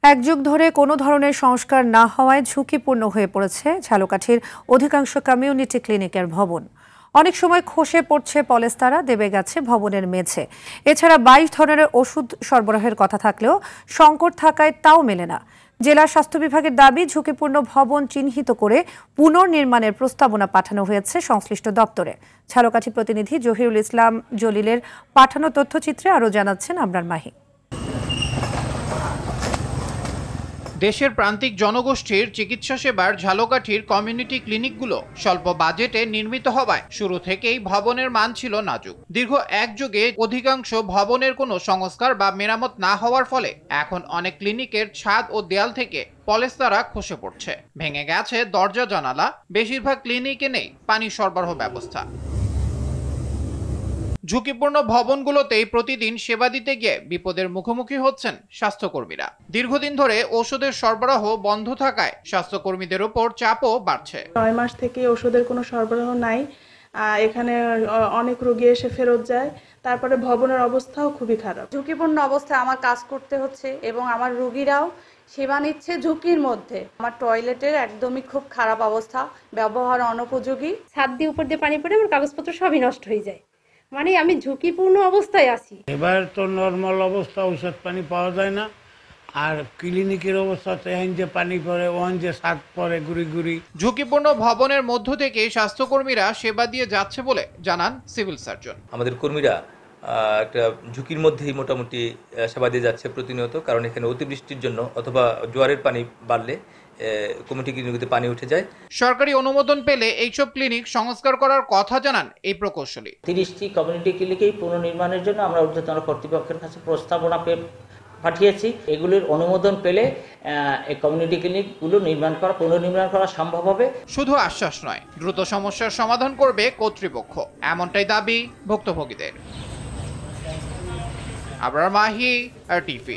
এক যুগ ধরে কোনো ধরনের সংস্কার না হওয়ায় ঝুঁকিপূর্ণ হয়ে পড়েছে ঝালকাঠির অধিকাংশ কমিউনিটি ক্লিনিকের ভবন। অনেক সময় খসে পড়ছে পলেস্তারা, দেবে গেছে ভবনের মেঝে। এছাড়া 22 ধরনের ওষুধ সরবরাহের কথা থাকলেও সংকট থাকায় তাও মেলে না। জেলা স্বাস্থ্য বিভাগের দাবি, ঝুঁকিপূর্ণ ভবন চিহ্নিত করে পুনর্নির্মাণের প্রস্তাবনা পাঠানো হয়েছে সংশ্লিষ্ট দপ্তরে। ঝালকাঠি প্রতিনিধি জহিরুল ইসলাম জলিলের পাঠানো তথ্যচিত্রে আরও জানাচ্ছেন আবরার মাহি। দেশের প্রান্তিক জনগোষ্ঠীর চিকিৎসা সেবার ঝালকাঠির কমিউনিটি ক্লিনিকগুলো স্বল্প বাজেটে নির্মিত হওয়ায় শুরু থেকেই ভবনের মান ছিল নাজুক। দীর্ঘ এক যুগে অধিকাংশ ভবনের কোনো সংস্কার বা মেরামত না হওয়ার ফলে এখন অনেক ক্লিনিকের ছাদ ও দেয়াল থেকে পলেস্তারা খসে পড়ছে, ভেঙে গেছে দরজা জানালা। বেশিরভাগ ক্লিনিকে নেই পানি সরবরাহ ব্যবস্থা। ঝুঁকিপূর্ণ ভবনগুলোতেই প্রতিদিন সেবা দিতে গিয়ে বিপদের মুখোমুখি হচ্ছেন স্বাস্থ্যকর্মীরা। দীর্ঘদিন ধরে ওষুধের সরবরাহ বন্ধ থাকায় স্বাস্থ্যকর্মীদের উপর চাপও বাড়ছে। 9 মাস থেকে ওষুধের কোনো সরবরাহ নাই, এখানে অনেক রোগী এসে ফেরত যায়। তারপরে ভবনের অবস্থাও খুবই খারাপ। ঝুঁকিপূর্ণ অবস্থায় আমার কাজ করতে হচ্ছে এবং আমার রোগীরাও সেবা নিচ্ছে ঝুঁকির মধ্যে। আমার টয়লেটের একদমই খুব খারাপ অবস্থা, ব্যবহার অনুপযোগী। ছাদ দিয়ে উপর দিয়ে পানি পড়ে আমার কাগজপত্র সবই নষ্ট হয়ে যায়, মানে আমি ঝুঁকিপূর্ণ অবস্থায় আছি। এবার তো নর্মাল অবস্থা, ঔষধ পানি পাওয়া যায় না। আর ক্লিনিকের অবস্থা তো এখন যে পানি পড়ে, ওখান যে ছাদ পড়ে গুড়ি গুড়ি। ঝুঁকিপূর্ণ ভবনের মধ্য থেকে স্বাস্থ্যকর্মীরা সেবা দিয়ে যাচ্ছে বলে জানান সিভিল সার্জন। আমাদের কর্মীরা একটা ঝুঁকির মধ্যেই মোটামুটি সেবা দিয়ে যাচ্ছে প্রতিনিয়ত, কারণ এখানে অতিবৃষ্টির জন্য অথবা জোয়ারের পানি বাড়লে কমিউনিটি ক্লিনিকে পানি উঠে যায়। সরকারি অনুমোদন পেলে এইসব ক্লিনিক সংস্কার করার কথা জানান এই প্রকৌশলী। 30টি কমিউনিটি ক্লিনিকেই পুনর্নির্মাণের জন্য আমরা ঊর্ধ্বতন কর্তৃপক্ষের কাছে প্রস্তাবনা পাঠিয়েছি। এগুলির অনুমোদন পেলে এই কমিউনিটি ক্লিনিকগুলো পুনর্নির্মাণ করা সম্ভব হবে। শুধু আশ্বাস নয়, দ্রুত সমস্যার সমাধান করবে কর্তৃপক্ষ, এমনটাই দাবি ভুক্তভোগীদের। আবরার মাহি, RTV।